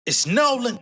It's Nolan.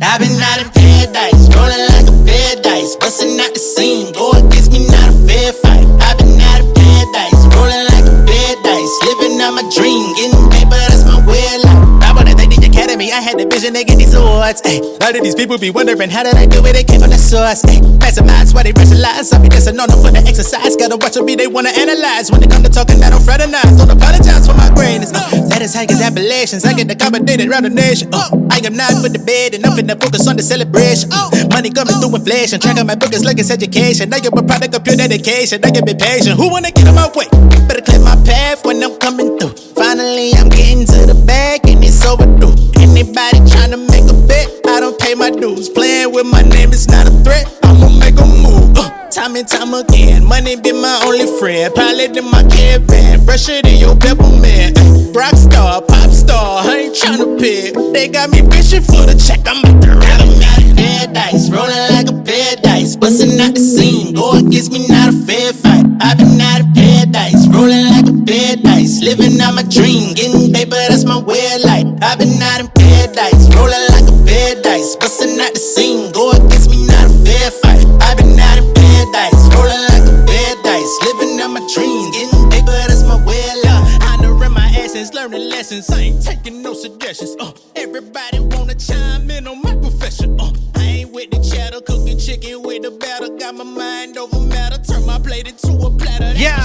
I've been out in paradise, rolling like a paradise, busting out the scene, go against me, not a fair fight. I've been out in paradise, rolling like a paradise, living out my dream, getting paper, that's my way of life. I wanna thank the Academy, I had the vision to get these awards. A lot of these people be wondering how did I do it, it came from the source. Masterminds, why they rationalize, I be just a no for the exercise, gotta watch me, they wanna analyze. When it come to talking, I don't fraternize, don't apologize for my greatness. That is high as Appalachians, I get accommodated around the nation. I am not for the bed, and I'm finna focus on the celebration. Money coming through inflation, tracking my book is like it's education. I am a product of pure dedication, I can be patient. Who wanna get on my way? Better clear my path when I'm coming through. Finally, I'm getting to the bag, and it's overdue. Anybody tryna make a bet, I don't pay my dues. Playing with my name is not a threat, I'ma make a move. Time and time again, money be my only friend. Pilot in my caravan, fresher than your peppermint. Rockstar, pop star, I ain't tryna pick. They got me wishing for the check, I'm about to rap them out of paradise, rolling like a paradise, busting out the scene, go against me, not a fair fight. I've been out of paradise, rolling like a paradise, living out my dream, getting paper, that's my way of life. I've been out in paradise, rolling like a paradise, busting out the scene, go against me, not a fair fight. I've been out in paradise, rolling like a paradise, living out my dream, getting paper, that's my way of life. Honoring my essence, learning lessons, I ain't taking no suggestions. Everybody wanna chime in on my profession. I ain't with the chatter, cooking chicken with the batter, got my mind over matter, turn my plate into a platter. Yeah.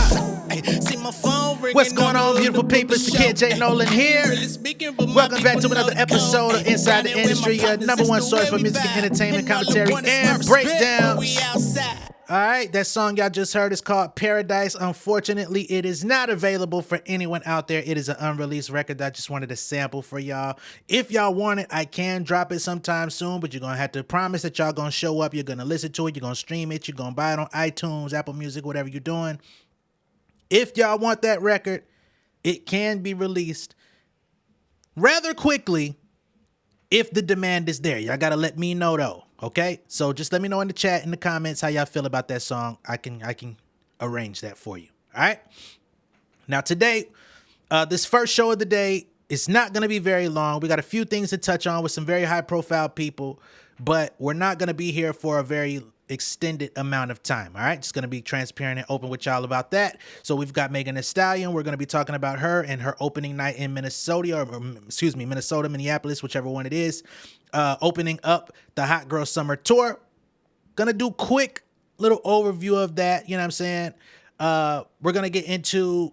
See my phone ringing. What's going on, beautiful people? It's the kid J Nolan here. Welcome back to another episode of Inside the Industry, your number one source for music and entertainment, commentary, and breakdowns. All right, that song y'all just heard is called Paradise. Unfortunately, it is not available for anyone out there. It is an unreleased record that I just wanted to sample for y'all. If y'all want it, I can drop it sometime soon, but you're going to have to promise that y'all going to show up. You're going to listen to it. You're going to stream it. You're going to buy it on iTunes, Apple Music, whatever you're doing. If y'all want that record, it can be released rather quickly if the demand is there. Y'all got to let me know though. Okay, so just let me know in the chat, in the comments, how y'all feel about that song. I can arrange that for you. All right. Now today, this first show of the day is not going to be very long. We got a few things to touch on with some very high profile people, but we're not going to be here for a very extended amount of time. All right, just going to be transparent and open with y'all about that. So we've got Megan Thee Stallion. We're going to be talking about her and her opening night in Minnesota, Minnesota, Minneapolis, whichever one it is. Opening up the Hot Girl Summer Tour. Gonna do quick little overview of that. You know what I'm saying? We're gonna get into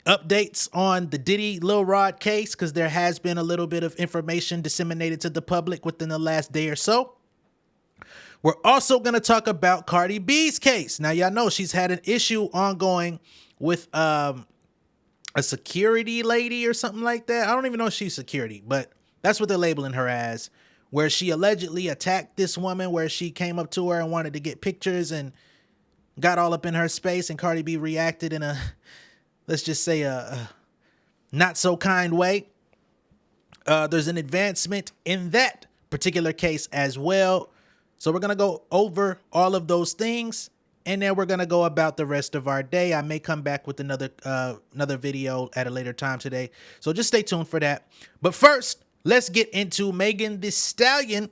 updates on the Diddy Lil Rod case because there has been a little bit of information disseminated to the public within the last day or so. We're also gonna talk about Cardi B's case. Now y'all know she's had an issue ongoing with a security lady or something like that. I don't even know if she's security, but that's what they're labeling her as, where she allegedly attacked this woman, where she came up to her and wanted to get pictures and got all up in her space, and Cardi B reacted in a, let's just say, a not so kind way. There's an advancement in that particular case as well. So we're going to go over all of those things, and then we're going to go about the rest of our day. I may come back with another video at a later time today. So just stay tuned for that. But first, let's get into Megan Thee Stallion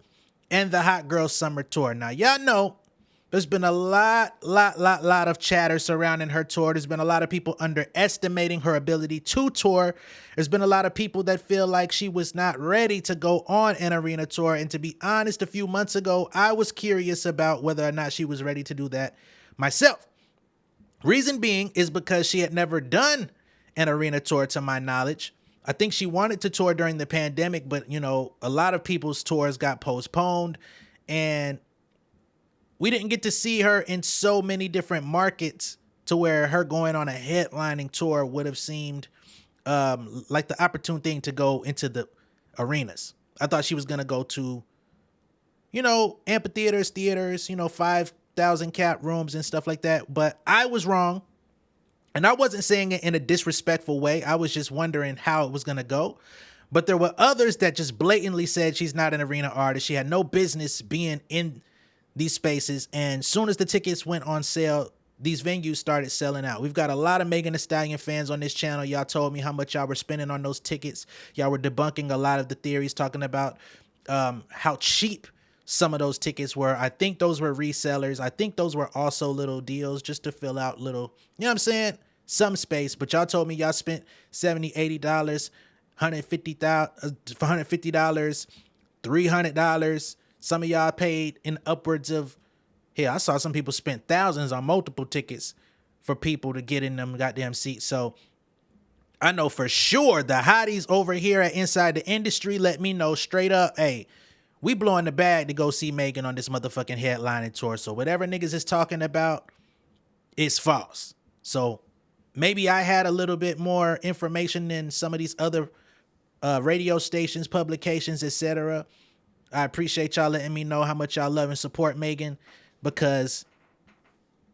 and the Hot Girl Summer Tour. Now, y'all know there's been a lot of chatter surrounding her tour. There's been a lot of people underestimating her ability to tour. There's been a lot of people that feel like she was not ready to go on an arena tour. And to be honest, a few months ago, I was curious about whether or not she was ready to do that myself. Reason being is because she had never done an arena tour to my knowledge. I think she wanted to tour during the pandemic, but you know, a lot of people's tours got postponed and we didn't get to see her in so many different markets to where her going on a headlining tour would have seemed like the opportune thing to go into the arenas. I thought she was going to go to, amphitheaters, theaters, 5,000 cap rooms and stuff like that. But I was wrong. And I wasn't saying it in a disrespectful way. I was just wondering how it was going to go. But there were others that just blatantly said she's not an arena artist. She had no business being in these spaces. And soon as the tickets went on sale, these venues started selling out. We've got a lot of Megan Thee Stallion fans on this channel. Y'all told me how much y'all were spending on those tickets. Y'all were debunking a lot of the theories, talking about how cheap some of those tickets were. I think those were resellers. I think those were also little deals just to fill out little, you know what I'm saying? Some space. But y'all told me y'all spent $70, $80, $150, $300. Some of y'all paid in upwards of, I saw some people spent thousands on multiple tickets for people to get in them goddamn seats. So I know for sure the hotties over here at Inside the Industry let me know straight up, hey, we blowing the bag to go see Megan on this motherfucking headlining tour. So whatever niggas is talking about is false. So maybe I had a little bit more information than some of these other radio stations, publications, etc. I appreciate y'all letting me know how much y'all love and support Megan, because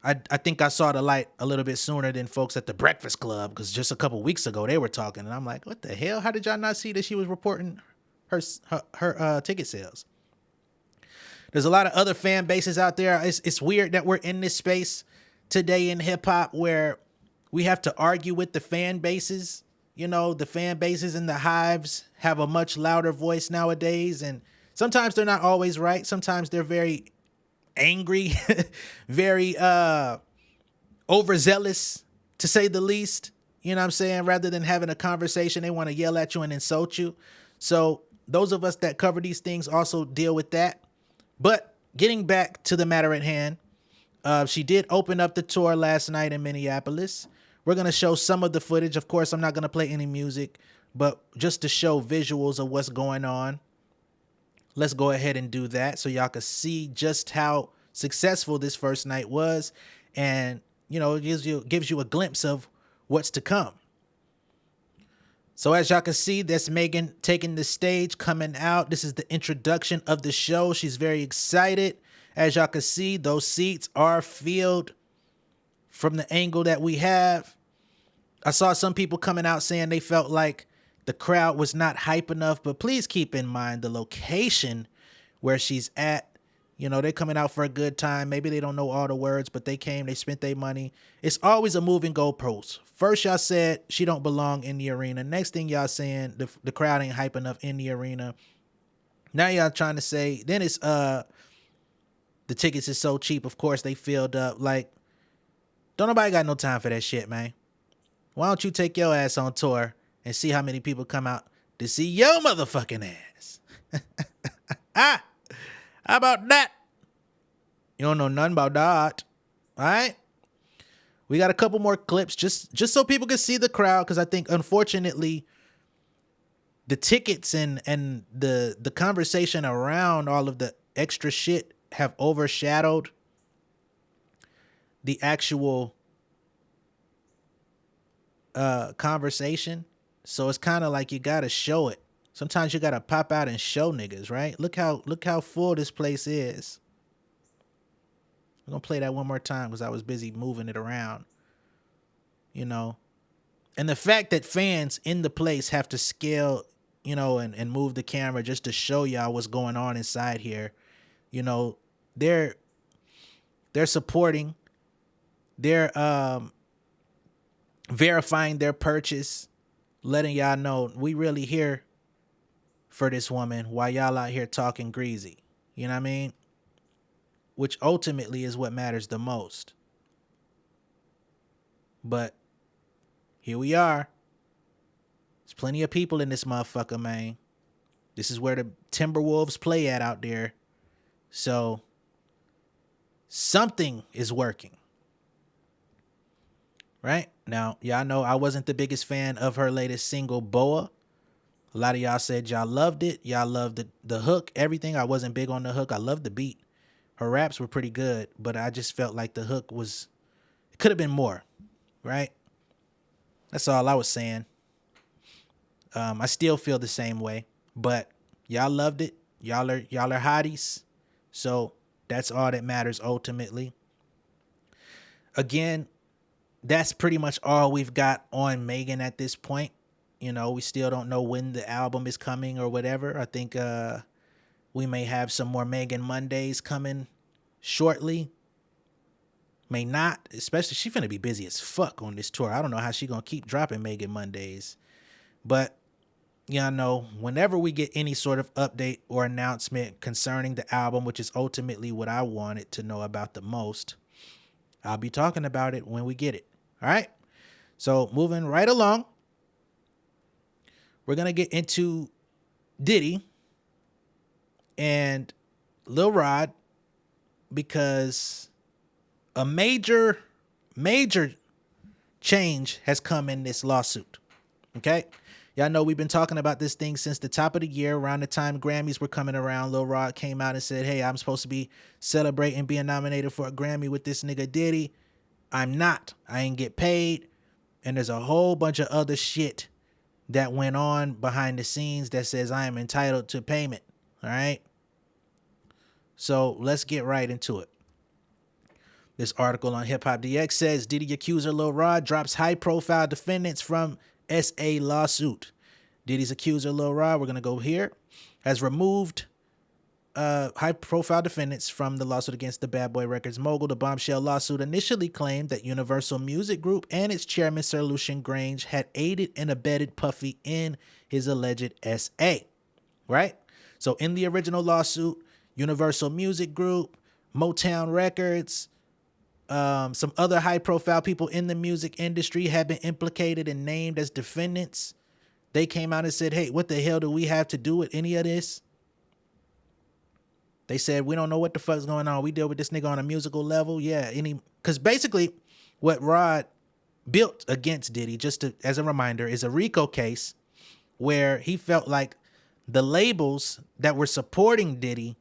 I think I saw the light a little bit sooner than folks at the Breakfast Club, because just a couple weeks ago they were talking and I'm like, what the hell? How did y'all not see that she was reporting her ticket sales? There's a lot of other fan bases out there. It's weird that we're in this space today in hip hop where we have to argue with the fan bases. The fan bases and the hives have a much louder voice nowadays, and sometimes they're not always right. Sometimes they're very angry, very overzealous, to say the least. You know what I'm saying? Rather than having a conversation, they want to yell at you and insult you. So those of us that cover these things also deal with that. But getting back to the matter at hand, she did open up the tour last night in Minneapolis. We're going to show some of the footage. Of course, I'm not going to play any music, but just to show visuals of what's going on. Let's go ahead and do that so y'all can see just how successful this first night was. And, it gives you a glimpse of what's to come. So as y'all can see, that's Megan taking the stage, coming out. This is the introduction of the show. She's very excited. As y'all can see, those seats are filled from the angle that we have. I saw some people coming out saying they felt like the crowd was not hype enough, but please keep in mind the location where she's at. They're coming out for a good time. Maybe they don't know all the words, but they came, they spent their money. It's always a moving goalpost. First, y'all said she don't belong in the arena. Next thing y'all saying the crowd ain't hype enough in the arena. Now y'all trying to say, then it's the tickets is so cheap. Of course, they filled up. Like, don't nobody got no time for that shit, man. Why don't you take your ass on tour and see how many people come out to see your motherfucking ass? How about that? You don't know nothing about that. All right? We got a couple more clips just so people can see the crowd, because I think, unfortunately, the tickets and the conversation around all of the extra shit have overshadowed the actual conversation. So it's kind of like you got to show it. Sometimes you got to pop out and show niggas, right? Look how full this place is. I'm going to play that one more time because I was busy moving it around. And the fact that fans in the place have to scale, and move the camera just to show y'all what's going on inside here. They're supporting, they're verifying their purchase, letting y'all know we really here for this woman while y'all out here talking greasy. You know what I mean? Which ultimately is what matters the most. But here we are. There's plenty of people in this motherfucker, man. This is where the Timberwolves play at out there. So something is working. Right? Now, y'all know I wasn't the biggest fan of her latest single, Boa. A lot of y'all said y'all loved it. Y'all loved the hook, everything. I wasn't big on the hook. I loved the beat. Her raps were pretty good, but I just felt like the hook it could have been more, right? That's all I was saying. I still feel the same way, but y'all loved it. Y'all are hotties. So that's all that matters ultimately. Again, that's pretty much all we've got on Megan at this point. You know, we still don't know when the album is coming or whatever. I think we may have some more Megan Mondays coming shortly. May not, especially she finna be busy as fuck on this tour. I don't know how she gonna keep dropping Megan Mondays. But yeah, know, whenever we get any sort of update or announcement concerning the album, which is ultimately what I wanted to know about the most, I'll be talking about it when we get it. All right. So moving right along, we're going to get into Diddy and Lil Rod, because a major change has come in this lawsuit. Okay. Y'all know we've been talking about this thing since the top of the year. Around the time Grammys were coming around, Lil Rod came out and said, hey, I'm supposed to be celebrating being nominated for a Grammy with this nigga Diddy. I'm not. I ain't get paid. And there's a whole bunch of other shit that went on behind the scenes that says I am entitled to payment. All right. So let's get right into it. This article on Hip Hop DX says Diddy accuser Lil Rod drops high profile defendants from SA lawsuit. Diddy's accuser Lil Rod, we're going to go here, has removed high profile defendants from the lawsuit against the Bad Boy Records mogul. The bombshell lawsuit initially claimed that Universal Music Group and its chairman Sir Lucian Grange had aided and abetted Puffy in his alleged SA, right? So in the original lawsuit, Universal Music Group, Motown Records, some other high-profile people in the music industry have been implicated and named as defendants. They came out and said, hey, what the hell do we have to do with any of this? They said, we don't know what the fuck's going on. We deal with this nigga on a musical level. Yeah, because basically what Rod built against Diddy, just as a reminder, is a RICO case where he felt like the labels that were supporting Diddy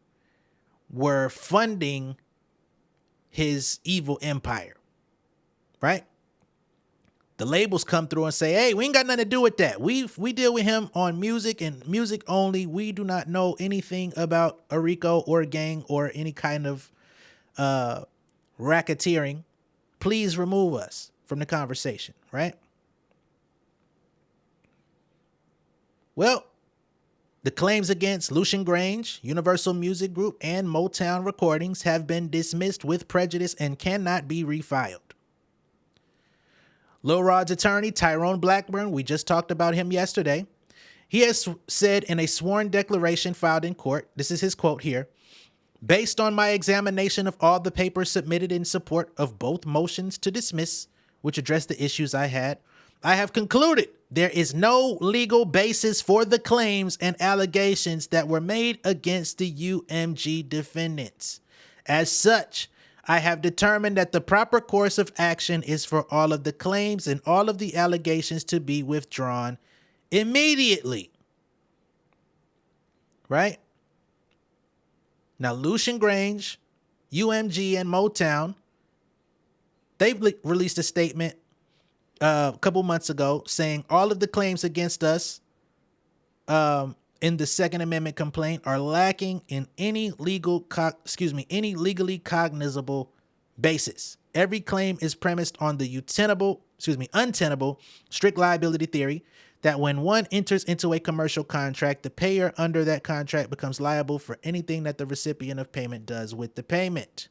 were funding his evil empire, right? The labels come through and say, hey, we ain't got nothing to do with that. We deal with him on music and music only. We do not know anything about a RICO or a gang or any kind of racketeering. Please remove us from the conversation, right? Well, the claims against Lucian Grange, Universal Music Group, and Motown Recordings have been dismissed with prejudice and cannot be refiled. Lil Rod's attorney, Tyrone Blackburn, we just talked about him yesterday. He has said in a sworn declaration filed in court, this is his quote here, based on my examination of all the papers submitted in support of both motions to dismiss, which address the issues I have concluded there is no legal basis for the claims and allegations that were made against the UMG defendants. As such, I have determined that the proper course of action is for all of the claims and all of the allegations to be withdrawn immediately. Right? Now, Lucian Grange, UMG, and Motown, they released a statement a couple months ago saying all of the claims against us in the Second Amendment complaint are lacking in any any legally cognizable basis. Every claim is premised on the untenable strict liability theory that when one enters into a commercial contract, the payer under that contract becomes liable for anything that the recipient of payment does with the payment.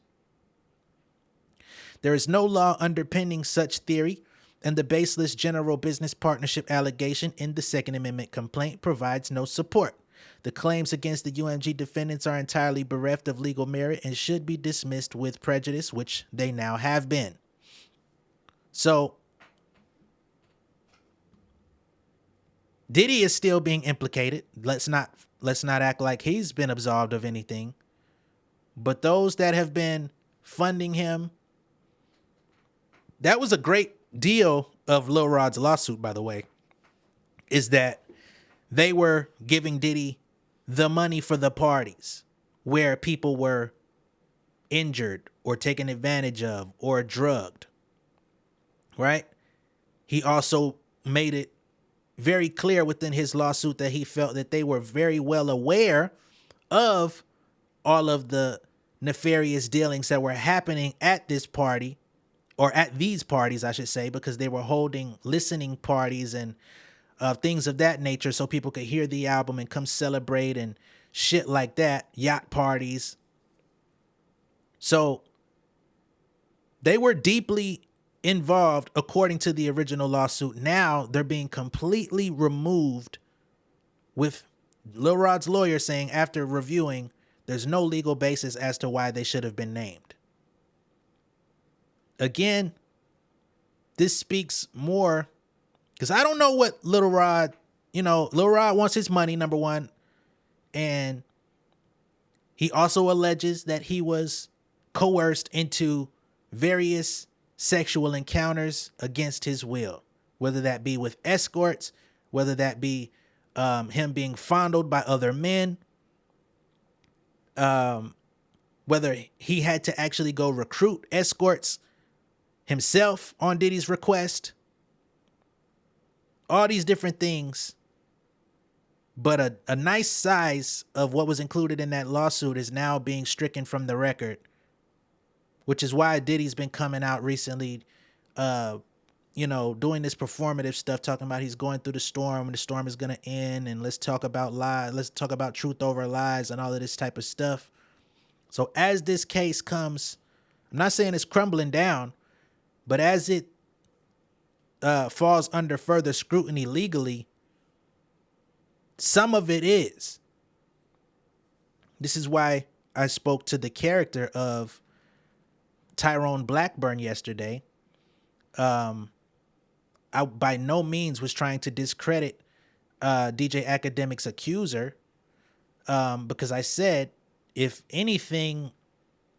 There is no law underpinning such theory, and the baseless general business partnership allegation in the Second Amendment complaint provides no support. The claims against the UMG defendants are entirely bereft of legal merit and should be dismissed with prejudice, which they now have been. So, Diddy is still being implicated. Let's not act like he's been absolved of anything. But those that have been funding him, that was a great deal of Lil Rod's lawsuit, by the way, is that they were giving Diddy the money for the parties where people were injured or taken advantage of or drugged, right? He also made it very clear within his lawsuit that he felt that they were very well aware of all of the nefarious dealings that were happening at this party, or at these parties, I should say, because they were holding listening parties and things of that nature so people could hear the album and come celebrate and shit like that, yacht parties. So they were deeply involved according to the original lawsuit. Now they're being completely removed, with Lil Rod's lawyer saying after reviewing, there's no legal basis as to why they should have been named. Again, this speaks more, because I don't know what Lil Rod, Lil Rod wants his money, number one. And he also alleges that he was coerced into various sexual encounters against his will, whether that be with escorts, whether that be him being fondled by other men, whether he had to actually go recruit escorts himself on Diddy's request, all these different things. But a nice size of what was included in that lawsuit is now being stricken from the record, which is why Diddy's been coming out recently, doing this performative stuff, talking about he's going through the storm and the storm is going to end, and let's talk about lies, let's talk about truth over lies and all of this type of stuff. So as this case comes, I'm not saying it's crumbling down, but as it falls under further scrutiny legally, some of it is. This is why I spoke to the character of Tyrone Blackburn yesterday. I by no means was trying to discredit DJ Academic's accuser, because I said if anything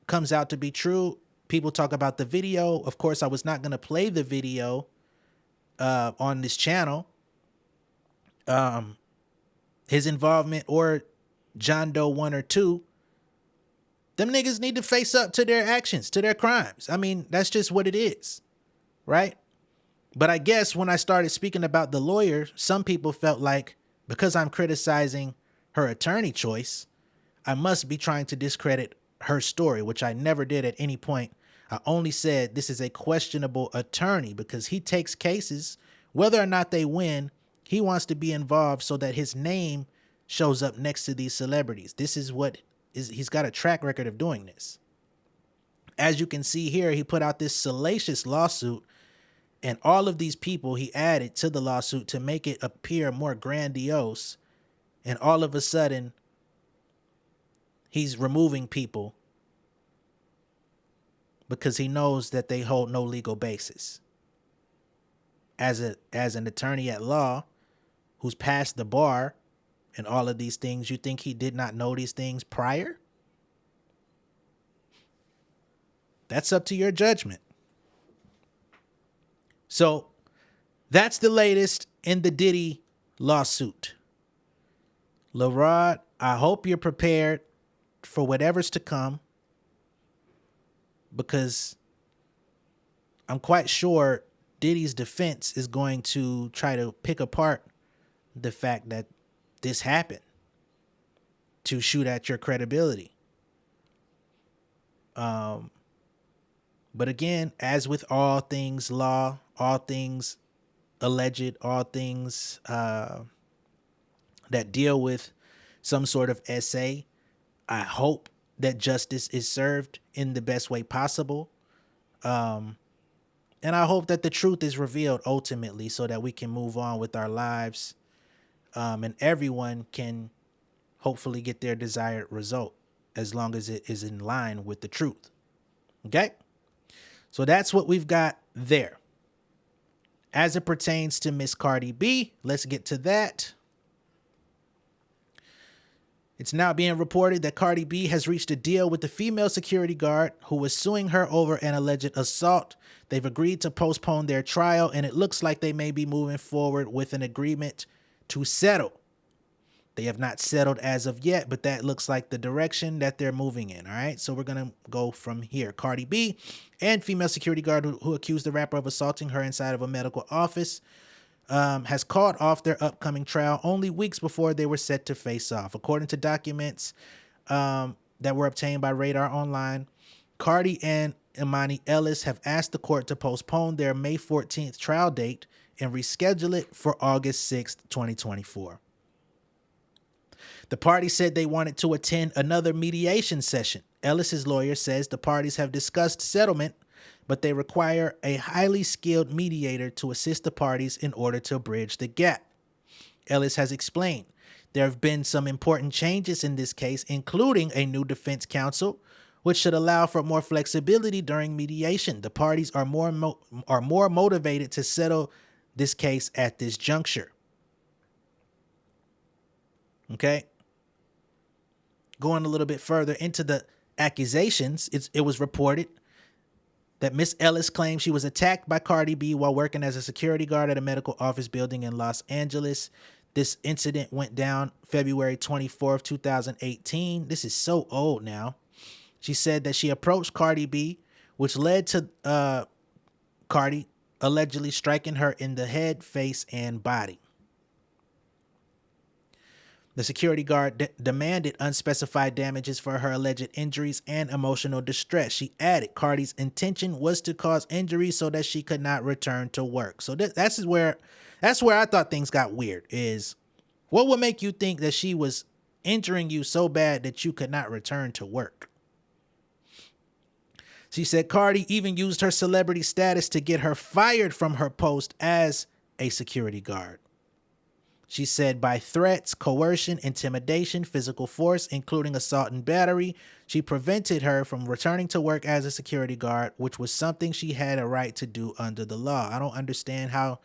comes out to be true, people talk about the video. Of course, I was not going to play the video on this channel. His involvement or John Doe 1 or 2, them niggas need to face up to their actions, to their crimes. I mean, that's just what it is, right? But I guess when I started speaking about the lawyer, some people felt like because I'm criticizing her attorney choice, I must be trying to discredit her story, which I never did at any point. I only said this is a questionable attorney because he takes cases, whether or not they win, he wants to be involved so that his name shows up next to these celebrities. This is what he's got a track record of doing this. As you can see here, he put out this salacious lawsuit, and all of these people he added to the lawsuit to make it appear more grandiose. And all of a sudden, he's removing people because he knows that they hold no legal basis. As an attorney at law who's passed the bar and all of these things, you think he did not know these things prior? That's up to your judgment. So that's the latest in the Diddy lawsuit. Lil Rod, I hope you're prepared for whatever's to come, because I'm quite sure Diddy's defense is going to try to pick apart the fact that this happened to shoot at your credibility. But again, as with all things law, all things alleged, all things that deal with some sort of essay, I hope that justice is served in the best way possible. And I hope that the truth is revealed ultimately so that we can move on with our lives, and everyone can hopefully get their desired result as long as it is in line with the truth. Okay? So that's what we've got there. As it pertains to Miss Cardi B, let's get to that. It's now being reported that Cardi B has reached a deal with the female security guard who was suing her over an alleged assault. They've agreed to postpone their trial, and it looks like they may be moving forward with an agreement to settle. They have not settled as of yet, but that looks like the direction that they're moving in. All right, so we're going to go from here. Cardi B and female security guard who accused the rapper of assaulting her inside of a medical office has called off their upcoming trial only weeks before they were set to face off. According to documents, that were obtained by Radar Online, Cardi and Imani Ellis have asked the court to postpone their May 14th trial date and reschedule it for August 6th, 2024. The parties said they wanted to attend another mediation session. Ellis's lawyer says the parties have discussed settlement, but they require a highly skilled mediator to assist the parties in order to bridge the gap. Ellis has explained there have been some important changes in this case, including a new defense counsel, which should allow for more flexibility during mediation. The parties are more motivated to settle this case at this juncture. Okay. Going a little bit further into the accusations, it was reported that Miss Ellis claimed she was attacked by Cardi B while working as a security guard at a medical office building in Los Angeles. This incident went down February 24th, 2018. This is so old now. She said that she approached Cardi B, which led to Cardi allegedly striking her in the head, face, and body. The security guard demanded unspecified damages for her alleged injuries and emotional distress. She added Cardi's intention was to cause injuries so that she could not return to work. So that's where I thought things got weird, is what would make you think that she was injuring you so bad that you could not return to work? She said Cardi even used her celebrity status to get her fired from her post as a security guard. She said by threats, coercion, intimidation, physical force, including assault and battery, she prevented her from returning to work as a security guard, which was something she had a right to do under the law. I don't understand how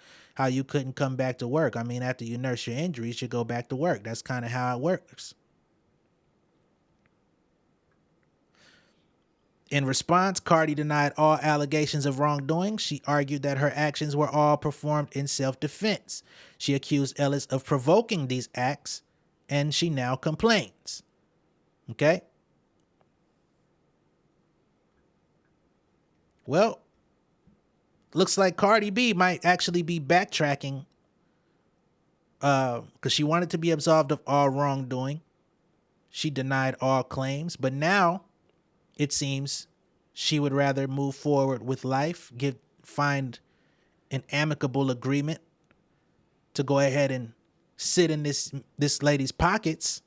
you couldn't come back to work. I mean, after you nurse your injuries, you go back to work. That's kind of how it works. In response, Cardi denied all allegations of wrongdoing. She argued that her actions were all performed in self-defense. She accused Ellis of provoking these acts, and she now complains. Okay? Well, looks like Cardi B might actually be backtracking because she wanted to be absolved of all wrongdoing. She denied all claims, but now it seems she would rather move forward with life, find an amicable agreement to go ahead and sit in this lady's pockets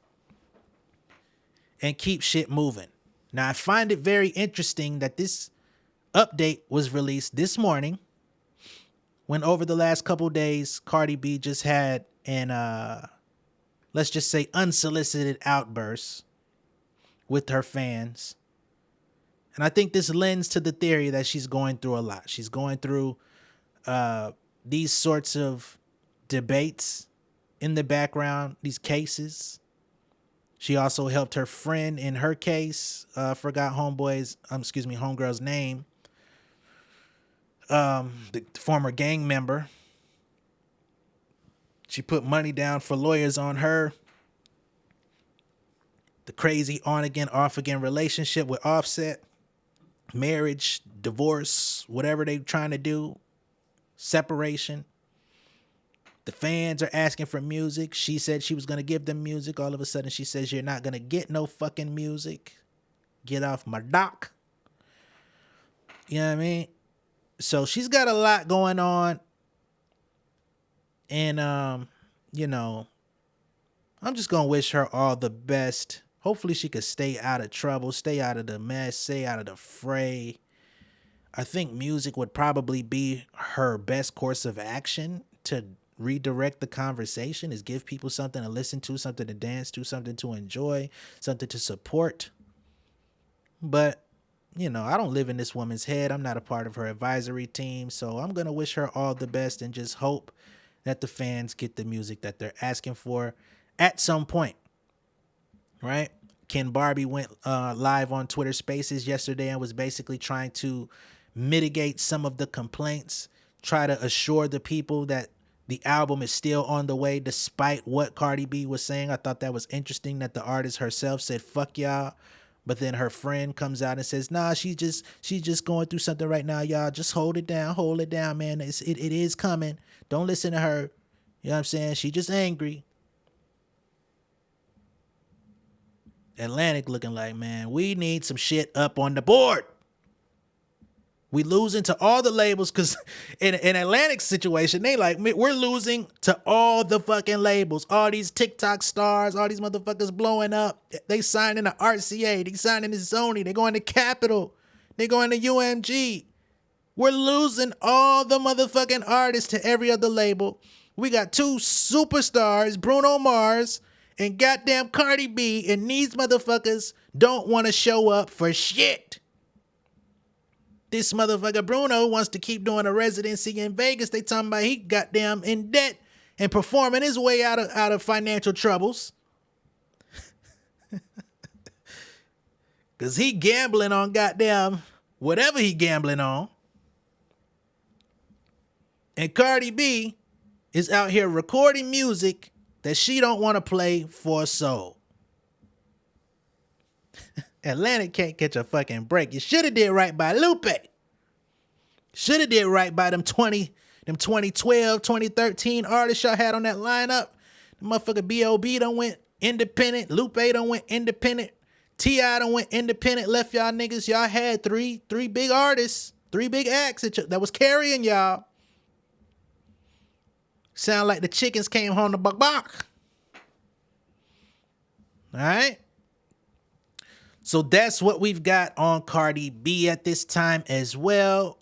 and keep shit moving. Now, I find it very interesting that this update was released this morning when over the last couple days, Cardi B just had an, let's just say, unsolicited outburst with her fans. And I think this lends to the theory that she's going through a lot. She's going through these sorts of debates in the background, these cases. She also helped her friend in her case. Forgot homegirl's name. The former gang member. She put money down for lawyers on her. The crazy on again, off again relationship with Offset. Marriage, divorce, whatever they're trying to do, separation. The fans are asking for music. She said she was going to give them music. All of a sudden, she says, you're not going to get no fucking music. Get off my dock. You know what I mean? So she's got a lot going on. And, you know, I'm just going to wish her all the best. Hopefully she could stay out of trouble, stay out of the mess, stay out of the fray. I think music would probably be her best course of action to redirect the conversation, is give people something to listen to, something to dance to, something to enjoy, something to support. But, you know, I don't live in this woman's head. I'm not a part of her advisory team. So I'm going to wish her all the best and just hope that the fans get the music that they're asking for at some point. Right? Ken Barbie went live on Twitter Spaces yesterday and was basically trying to mitigate some of the complaints, try to assure the people that the album is still on the way despite what Cardi B was saying. I thought that was interesting that the artist herself said, fuck y'all. But then her friend comes out and says, nah, she's just going through something right now, y'all. Just hold it down, man. It is coming. Don't listen to her. You know what I'm saying? She just angry. Atlantic looking like, man, we need some shit up on the board. We losing to all the labels because in Atlantic's situation, they like, we're losing to all the fucking labels. All these TikTok stars, all these motherfuckers blowing up. They signing to RCA. They signing to Sony. They going to Capitol. They going to UMG. We're losing all the motherfucking artists to every other label. We got two superstars, Bruno Mars and goddamn Cardi B, and these motherfuckers don't want to show up for shit. This motherfucker Bruno wants to keep doing a residency in Vegas. They talking about he goddamn in debt and performing his way out of financial troubles. Cause he gambling on goddamn whatever he gambling on. And Cardi B is out here recording music that she don't want to play for a soul. Atlantic can't catch a fucking break. You should have did right by Lupe. Should have did right by them 2012, 2013 artists y'all had on that lineup. The motherfucker B.O.B. done went independent. Lupe done went independent. T.I. done went independent. Left y'all niggas. Y'all had three big artists, 3 big acts that was carrying y'all. Sound like the chickens came home to buck. All right. So that's what we've got on Cardi B at this time as well.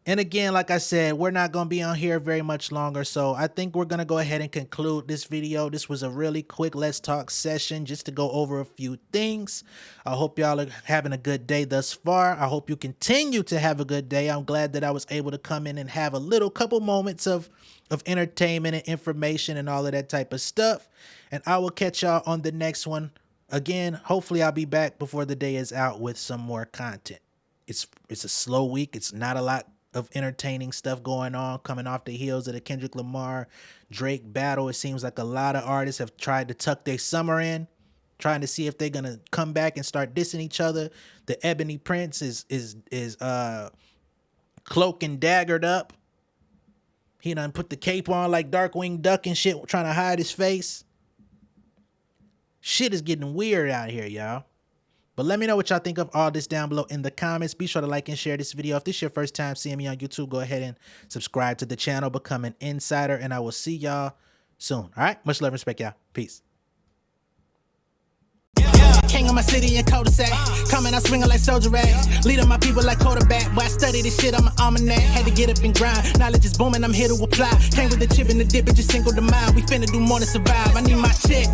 And again, like I said, we're not going to be on here very much longer. So I think we're going to go ahead and conclude this video. This was a really quick Let's Talk session just to go over a few things. I hope y'all are having a good day thus far. I hope you continue to have a good day. I'm glad that I was able to come in and have a couple moments of entertainment and information and all of that type of stuff. And I will catch y'all on the next one. Again, hopefully I'll be back before the day is out with some more content. It's a slow week. It's not a lot of entertaining stuff going on coming off the heels of the Kendrick Lamar Drake battle. It seems like a lot of artists have tried to tuck their summer in, trying to see if they're gonna come back and start dissing each other. The Ebony Prince is cloak and daggered up. He done put the cape on like Darkwing Duck and shit, trying to hide his face. Shit is getting weird out here, y'all. But let me know what y'all think of all this down below in the comments. Be sure to like and share this video. If this is your first time seeing me on YouTube, go ahead and subscribe to the channel, become an insider, and I will see y'all soon. All right? Much love and respect, y'all. Peace. King of my city and cul-de-sac. Coming out swinging like soldier rag. Leading my people like quarterback. Boy, I study this shit, I'm an almanac. Had to get up and grind. Knowledge is booming, I'm here to apply. Came with the chip and the dip, it just single the mind. We finna do more than survive. I need my check.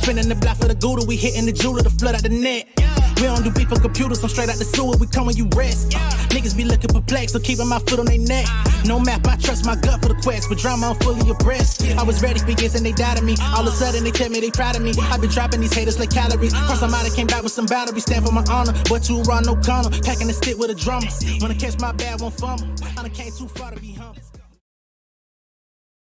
Spinning the block for the Gouda. We hitting the jeweler to flood out the net. We don't do beef for computers, I'm straight out the sewer. We come when you rest. Niggas be looking perplexed, so keeping my foot on their neck. No map, I trust my gut for the quest. But drama, I'm fully abreast. I was ready for years and they doubted me. All of a sudden they tell me they proud of me. I been dropping these haters like calories. Cross them out, I came back with some boundaries. Stand for my honor, but you run no corner. Packing the stick with a drummer. When I catch my bad, won't fumble. I done came too far to be humble.